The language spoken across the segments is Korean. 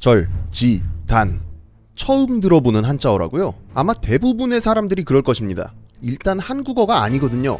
절, 지, 단. 처음 들어보는 한자어라고요? 아마 대부분의 사람들이 그럴 것입니다. 일단 한국어가 아니거든요.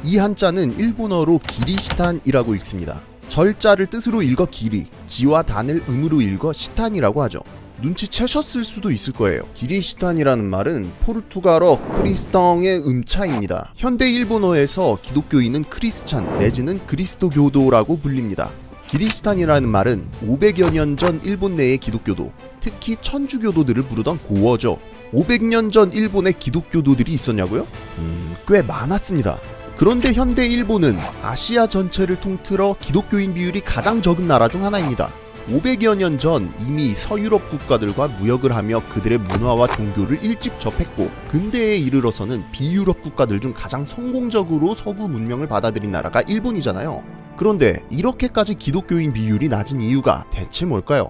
이 한자는 일본어로 기리시탄이라고 읽습니다. 절자를 뜻으로 읽어 기리, 지와 단을 음으로 읽어 시탄이라고 하죠. 눈치채셨을 수도 있을 거예요. 기리시탄이라는 말은 포르투갈어 크리스텅의 음차입니다. 현대 일본어에서 기독교인은 크리스찬 내지는 그리스도교도라고 불립니다. 기리시탄이라는 말은 500여 년 전 일본 내의 기독교도, 특히 천주교도들을 부르던 고어죠. 500년 전 일본에 기독교도들이 있었냐고요? 꽤 많았습니다. 그런데 현대 일본은 아시아 전체를 통틀어 기독교인 비율이 가장 적은 나라 중 하나입니다. 500여 년 전 이미 서유럽 국가들과 무역을 하며 그들의 문화와 종교를 일찍 접했고, 근대에 이르러서는 비유럽 국가들 중 가장 성공적으로 서구 문명을 받아들인 나라가 일본이잖아요. 그런데 이렇게까지 기독교인 비율이 낮은 이유가 대체 뭘까요?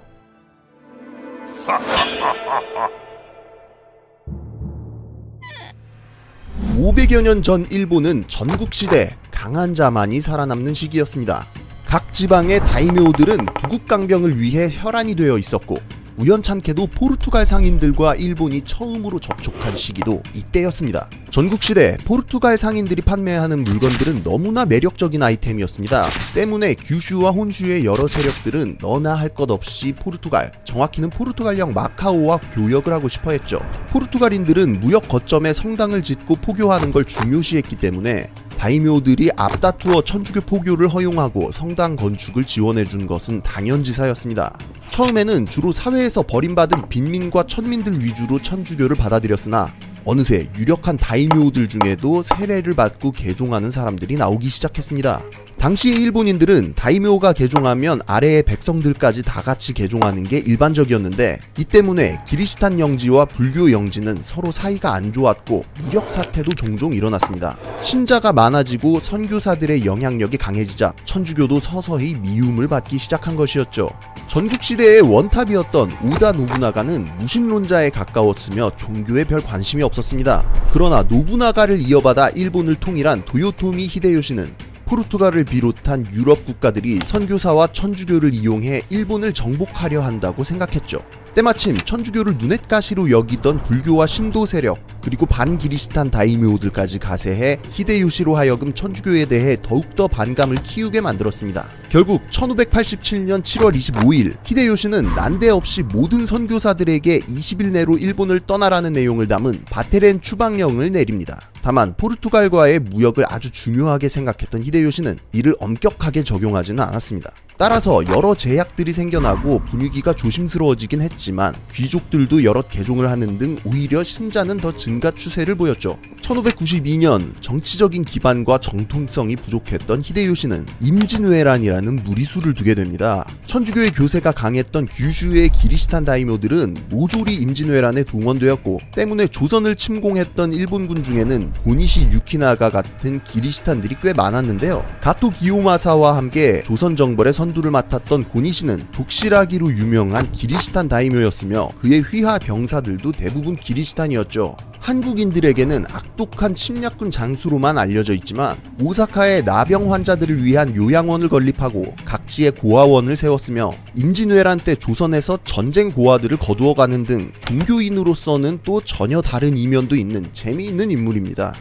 500여 년 전 일본은 전국시대 강한 자만이 살아남는 시기였습니다. 각 지방의 다이묘들은 부국강병을 위해 혈안이 되어 있었고, 우연찮게도 포르투갈 상인들과 일본이 처음으로 접촉한 시기도 이때였습니다. 전국시대 포르투갈 상인들이 판매하는 물건들은 너무나 매력적인 아이템이었습니다. 때문에 규슈와 혼슈의 여러 세력들은 너나 할 것 없이 포르투갈, 정확히는 포르투갈령 마카오와 교역을 하고 싶어 했죠. 포르투갈인들은 무역 거점에 성당을 짓고 포교하는 걸 중요시했기 때문에 다이묘들이 앞다투어 천주교 포교를 허용하고 성당 건축을 지원해준 것은 당연지사였습니다. 처음에는 주로 사회에서 버림받은 빈민과 천민들 위주로 천주교를 받아들였으나 어느새 유력한 다이묘들 중에도 세례를 받고 개종하는 사람들이 나오기 시작했습니다. 당시의 일본인들은 다이묘가 개종하면 아래의 백성들까지 다 같이 개종하는 게 일반적이었는데, 이 때문에 기리시탄 영지와 불교 영지는 서로 사이가 안 좋았고 무력 사태도 종종 일어났습니다. 신자가 많아지고 선교사들의 영향력이 강해지자 천주교도 서서히 미움을 받기 시작한 것이었죠. 전국시대의 원탑이었던 오다 노부나가는 무신론자에 가까웠으며 종교에 별 관심이 없었습니다. 그러나 노부나가를 이어받아 일본을 통일한 도요토미 히데요시는 포르투갈을 비롯한 유럽 국가들이 선교사와 천주교를 이용해 일본을 정복하려 한다고 생각했죠. 때마침 천주교를 눈엣가시로 여기던 불교와 신도 세력, 그리고 반기리시탄 다이묘들까지 가세해 히데요시로 하여금 천주교에 대해 더욱더 반감을 키우게 만들었습니다. 결국 1587년 7월 25일 히데요시는 난데없이 모든 선교사들에게 20일 내로 일본을 떠나라는 내용을 담은 바테렌 추방령을 내립니다. 다만 포르투갈과의 무역을 아주 중요하게 생각했던 히데요시는 이를 엄격하게 적용하지는 않았습니다. 따라서 여러 제약들이 생겨나고 분위기가 조심스러워지긴 했지만 귀족들도 여럿 개종을 하는 등 오히려 신자는 더 증가 추세를 보였죠. 1592년 정치적인 기반과 정통성이 부족했던 히데요시는 임진왜란이라는 무리수를 두게 됩니다. 천주교의 교세가 강했던 규슈의 기리시탄 다이묘들은 모조리 임진왜란에 동원되었고, 때문에 조선을 침공했던 일본군 중에는 고니시 유키나가 같은 기리시탄들이 꽤 많았는데요. 가토 기요마사와 함께 조선 정벌의 선두를 맡았던 고니시는 독실하기로 유명한 기리시탄 다이묘였으며 그의 휘하 병사들도 대부분 기리시탄이었죠. 한국인들에게는 악독한 침략군 장수로만 알려져 있지만 오사카에 나병 환자들을 위한 요양원을 건립하고 각지에 고아원을 세웠으며 임진왜란 때 조선에서 전쟁 고아들을 거두어가는 등 종교인으로서는 또 전혀 다른 이면도 있는 재미있는 인물입니다.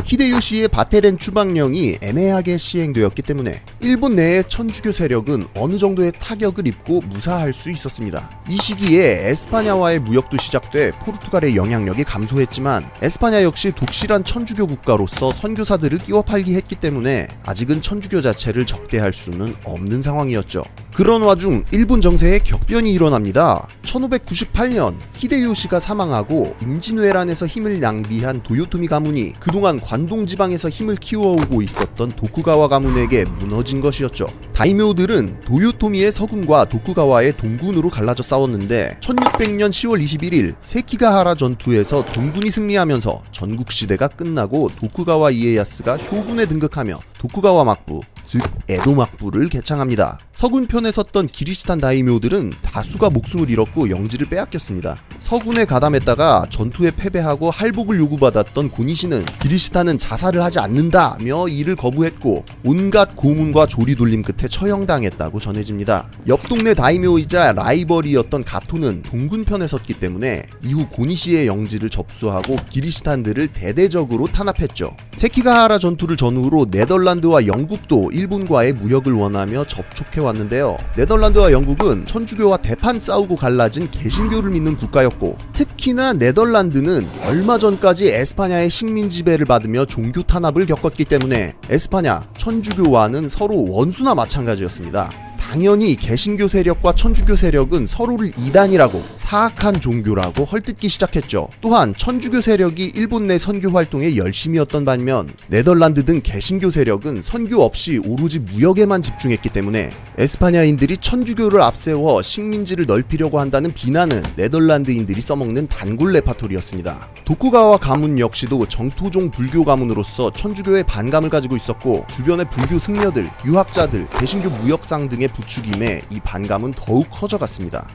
히데요시의 바테렌 추방령이 애매하게 시행되었기 때문에 일본 내의 천주교 세력은 어느 정도의 타격을 입고 무사할 수 있었습니다. 이 시기에 에스파냐와의 무역도 시작돼 포르투갈의 영향력이 감소했지만 에스파냐 역시 독실한 천주교 국가로서 선교사들을 끼워 팔기 했기 때문에 아직은 천주교 자체를 적대할 수는 없는 상황이었죠. 그런 와중 일본 정세에 격변이 일어납니다. 1598년 히데요시가 사망하고 임진왜란에서 힘을 낭비한 도요토미 가문이 그동안 관동 지방에서 힘을 키워오고 있었던 도쿠가와 가문에게 무너진 것이었죠. 다이묘들은 도요토미의 서군과 도쿠가와의 동군으로 갈라져 싸웠는데 1600년 10월 21일 세키가하라 전투에서 동군이 승리하면서 전국시대가 끝나고 도쿠가와 이에야스가 쇼군에 등극하며 도쿠가와 막부, 즉 에도 막부를 개창합니다. 서군편에 섰던 기리시탄 다이묘들은 다수가 목숨을 잃었고 영지를 빼앗겼습니다. 서군에 가담했다가 전투에 패배하고 할복을 요구받았던 고니시는 기리시탄은 자살을 하지 않는다며 이를 거부했고 온갖 고문과 조리돌림 끝에 처형당했다고 전해집니다. 옆 동네 다이묘이자 라이벌이었던 가토는 동군편에 섰기 때문에 이후 고니시의 영지를 접수하고 기리시탄들을 대대적으로 탄압했죠. 세키가하라 전투를 전후로 네덜란드와 영국도 일본과의 무역을 원하며 접촉해왔는데요. 네덜란드와 영국은 천주교와 대판 싸우고 갈라진 개신교를 믿는 국가였고 특히나 네덜란드는 얼마 전까지 에스파냐의 식민 지배를 받으며 종교 탄압을 겪었기 때문에 에스파냐, 천주교와는 서로 원수나 마찬가지였습니다. 당연히 개신교 세력과 천주교 세력은 서로를 이단이라고 사악한 종교라고 헐뜯기 시작했죠. 또한 천주교 세력이 일본 내 선교 활동에 열심이었던 반면 네덜란드 등 개신교 세력은 선교 없이 오로지 무역에만 집중했기 때문에 에스파냐인들이 천주교를 앞세워 식민지를 넓히려고 한다는 비난은 네덜란드인들이 써먹는 단골 레파토리였습니다. 도쿠가와 가문 역시도 정토종 불교 가문으로서 천주교에 반감을 가지고 있었고 주변의 불교 승려들, 유학자들, 개신교 무역상 등의 부추김에 이 반감은 더욱 커져갔습니다.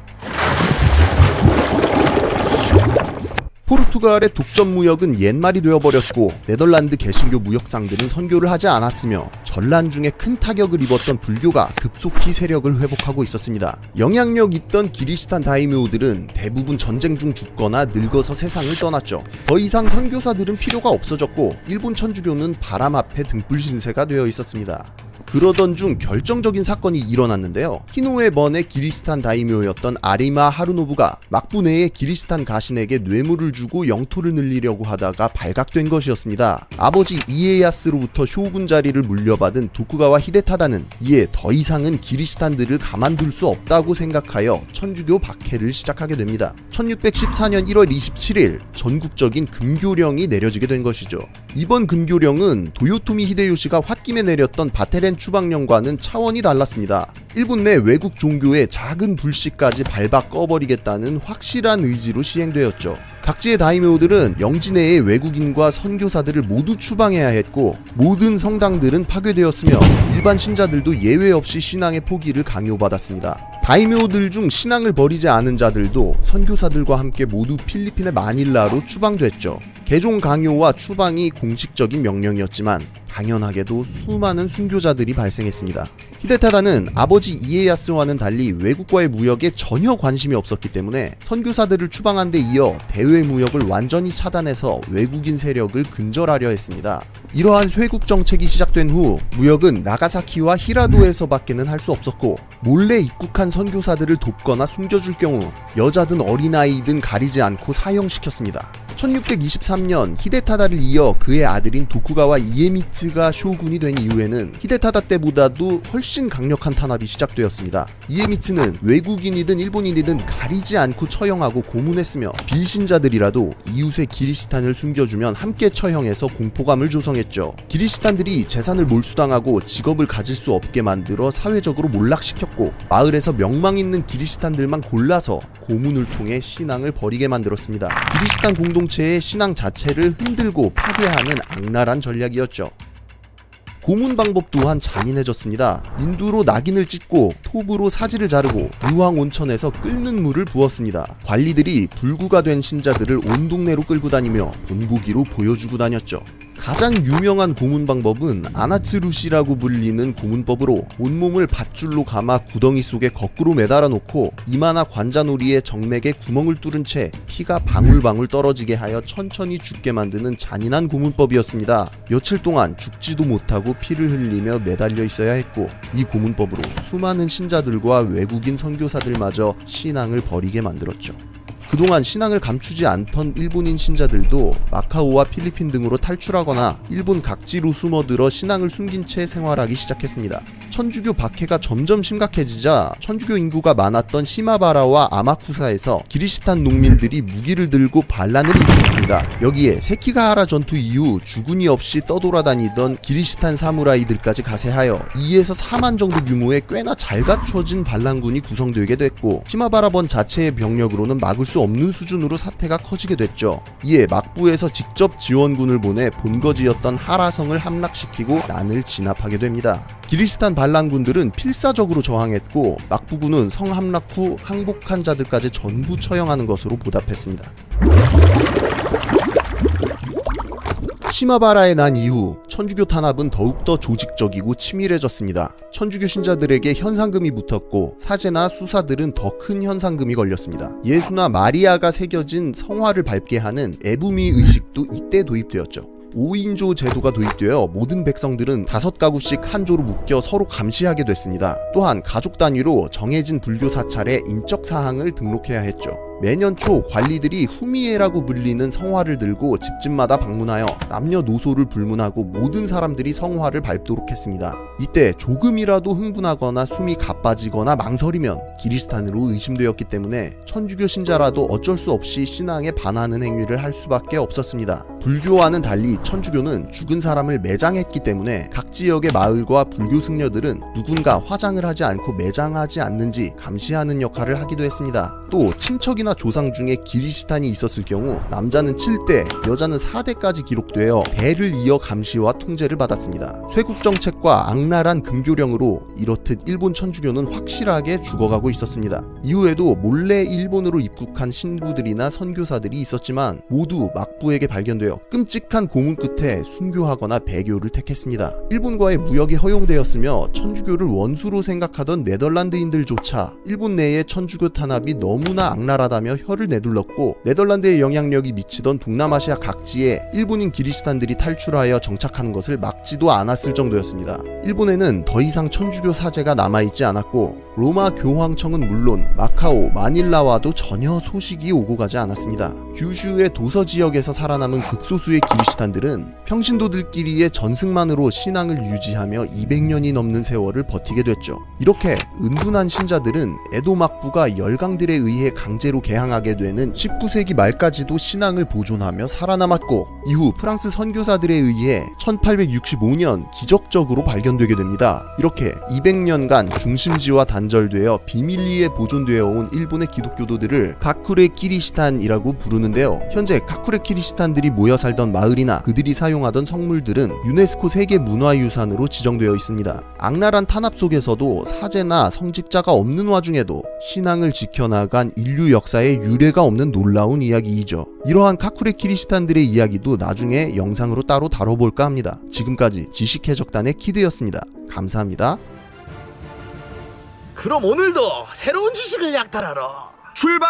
포르투갈의 독점 무역은 옛말이 되어버렸고 네덜란드 개신교 무역상들은 선교를 하지 않았으며 전란 중에 큰 타격을 입었던 불교가 급속히 세력을 회복하고 있었습니다. 영향력 있던 기리시탄 다이묘들은 대부분 전쟁 중 죽거나 늙어서 세상을 떠났죠. 더 이상 선교사들은 필요가 없어졌고 일본 천주교는 바람 앞에 등불 신세가 되어 있었습니다. 그러던 중 결정적인 사건이 일어났는데요. 히노에 번의 기리시탄 다이묘였던 아리마 하루노부가 막부내의 기리시탄 가신에게 뇌물을 주고 영토를 늘리려고 하다가 발각된 것이었습니다. 아버지 이에야스로부터 쇼군 자리를 물려받은 도쿠가와 히데타다는 이에 더 이상은 기리시탄들을 가만둘 수 없다고 생각하여 천주교 박해를 시작하게 됩니다. 1614년 1월 27일 전국적인 금교령이 내려지게 된 것이죠. 이번 금교령은 도요토미 히데요시가 홧김에 내렸던 바테렌 추방령과는 차원이 달랐습니다. 일본 내 외국 종교의 작은 불씨까지 밟아 꺼버리겠다는 확실한 의지로 시행되었죠. 각지의 다이묘들은 영지 내의 외국인과 선교사들을 모두 추방해야 했고 모든 성당들은 파괴되었으며 일반 신자들도 예외 없이 신앙의 포기를 강요받았습니다. 다이묘들 중 신앙을 버리지 않은 자들도 선교사들과 함께 모두 필리핀의 마닐라로 추방됐죠. 개종 강요와 추방이 공식적인 명령이었지만 당연하게도 수많은 순교자들이 발생했습니다. 히데타다는 아버지 이에야스와는 달리 외국과의 무역에 전혀 관심이 없었기 때문에 선교사들을 추방한 데 이어 대외 무역을 완전히 차단해서 외국인 세력을 근절하려 했습니다. 이러한 쇄국 정책이 시작된 후 무역은 나가사키와 히라도에서밖에는 할 수 없었고 몰래 입국한 선교사들을 돕거나 숨겨줄 경우 여자든 어린아이든 가리지 않고 사형시켰습니다. 1623년 히데타다를 이어 그의 아들인 도쿠가와 이에미츠가 쇼군이 된 이후에는 히데타다 때보다도 훨씬 강력한 탄압이 시작되었습니다. 이에미츠는 외국인이든 일본인이든 가리지 않고 처형하고 고문했으며 비신자들이라도 이웃의 기리시탄을 숨겨주면 함께 처형해서 공포감을 조성했죠. 기리시탄들이 재산을 몰수당하고 직업을 가질 수 없게 만들어 사회적으로 몰락시켰고 마을에서 명망 있는 기리시탄들만 골라서 고문을 통해 신앙을 버리게 만들었습니다. 기리시탄 공동체의 신앙 자체를 흔들고 파괴하는 악랄한 전략이었죠. 고문 방법 또한 잔인해졌습니다. 인두로 낙인을 찍고 톱으로 사지를 자르고 유황 온천에서 끓는 물을 부었습니다. 관리들이 불구가 된 신자들을 온 동네로 끌고 다니며 본보기로 보여주고 다녔죠. 가장 유명한 고문 방법은 아나츠루시라고 불리는 고문법으로 온몸을 밧줄로 감아 구덩이 속에 거꾸로 매달아 놓고 이마나 관자놀이의 정맥에 구멍을 뚫은 채 피가 방울방울 떨어지게 하여 천천히 죽게 만드는 잔인한 고문법이었습니다. 며칠 동안 죽지도 못하고 피를 흘리며 매달려 있어야 했고 이 고문법으로 수많은 신자들과 외국인 선교사들마저 신앙을 버리게 만들었죠. 그동안 신앙을 감추지 않던 일본인 신자들도 마카오와 필리핀 등으로 탈출하거나 일본 각지로 숨어들어 신앙을 숨긴 채 생활하기 시작했습니다. 천주교 박해가 점점 심각해지자 천주교 인구가 많았던 시마바라와 아마쿠사에서 기리시탄 농민들이 무기를 들고 반란을 일으켰습니다. 있었습니다. 여기에 세키가하라 전투 이후 주군이 없이 떠돌아다니던 기리시탄 사무라이들까지 가세하여 2에서 4만 정도 규모의 꽤나 잘 갖춰진 반란군이 구성되게 됐고, 시마바라번 자체의 병력으로는 막을 수 없는 수준으로 사태가 커지게 됐죠. 이에 막부에서 직접 지원군을 보내 본거지였던 하라성을 함락시키고 난을 진압하게 됩니다. 기리시탄 반란군들은 필사적으로 저항했고, 막부군은 성 함락 후 항복한 자들까지 전부 처형하는 것으로 보답했습니다. 시마바라에 난 이후 천주교 탄압은 더욱더 조직적이고 치밀해졌습니다. 천주교 신자들에게 현상금이 붙었고, 사제나 수사들은 더 큰 현상금이 걸렸습니다. 예수나 마리아가 새겨진 성화를 밟게 하는 에부미 의식도 이때 도입되었죠. 5인조 제도가 도입되어 모든 백성들은 5가구씩 한 조로 묶여 서로 감시하게 됐습니다. 또한 가족 단위로 정해진 불교 사찰에 인적 사항을 등록해야 했죠. 매년 초 관리들이 후미에라고 불리는 성화를 들고 집집마다 방문하여 남녀노소를 불문하고 모든 사람들이 성화를 밟도록 했습니다. 이때 조금이라도 흥분하거나 숨이 가빠지거나 망설이면 기리스탄으로 의심되었기 때문에 천주교 신자라도 어쩔 수 없이 신앙에 반하는 행위를 할 수밖에 없었습니다. 불교와는 달리 천주교는 죽은 사람을 매장했기 때문에 각 지역의 마을과 불교 승려들은 누군가 화장을 하지 않고 매장하지 않는지 감시하는 역할을 하기도 했습니다. 또 친척이나 조상 중에 기리시탄이 있었을 경우 남자는 7대, 여자는 4대까지 기록되어 대를 이어 감시와 통제를 받았습니다. 쇄국정책과 악랄한 금교령으로 이렇듯 일본 천주교는 확실하게 죽어가고 있었습니다. 이후에도 몰래 일본으로 입국한 신부들이나 선교사들이 있었지만 모두 막부에게 발견되어 끔찍한 고문 끝에 순교하거나 배교를 택했습니다. 일본과의 무역이 허용되었으며 천주교를 원수로 생각하던 네덜란드인들조차 일본 내의 천주교 탄압이 너무나 악랄하다며 혀를 내둘렀고, 네덜란드의 영향력이 미치던 동남아시아 각지에 일본인 기리시탄들이 탈출하여 정착하는 것을 막지도 않았을 정도였습니다. 일본에는 더 이상 천주교 사제가 남아있지 않았고, 로마 교황청은 물론 마카오, 마닐라와도 전혀 소식이 오고 가지 않았습니다. 규슈의 도서 지역에서 살아남은 극소수의 기리시탄들은 평신도들끼리의 전승만으로 신앙을 유지하며 200년이 넘는 세월을 버티게 됐죠. 이렇게 은둔한 신자들은 에도 막부가 열강들에 의해 강제로 개항하게 되는 19세기 말까지도 신앙을 보존하며 살아남았고, 이후 프랑스 선교사들에 의해 1865년 기적적으로 발견되게 됩니다. 이렇게 200년간 중심지와 단절되어 비밀리에 보존되어 온 일본의 기독교도들을 가쿠레 키리시탄이라고 부르는데요. 현재 가쿠레 키리시탄들이 모여 살던 마을이나 그들이 사용하던 성물들은 유네스코 세계문화유산으로 지정되어 있습니다. 악랄한 탄압 속에서도 사제나 성직자가 없는 와중에도 신앙을 지켜나간 인류 역사에 유례가 없는 놀라운 이야기이죠. 이러한 가쿠레 키리시탄들의 이야기도 나중에 영상으로 따로 다뤄볼까 합니다. 지금까지 지식해적단의 키드였습니다. 감사합니다. 그럼 오늘도 새로운 지식을 약탈하러 출발!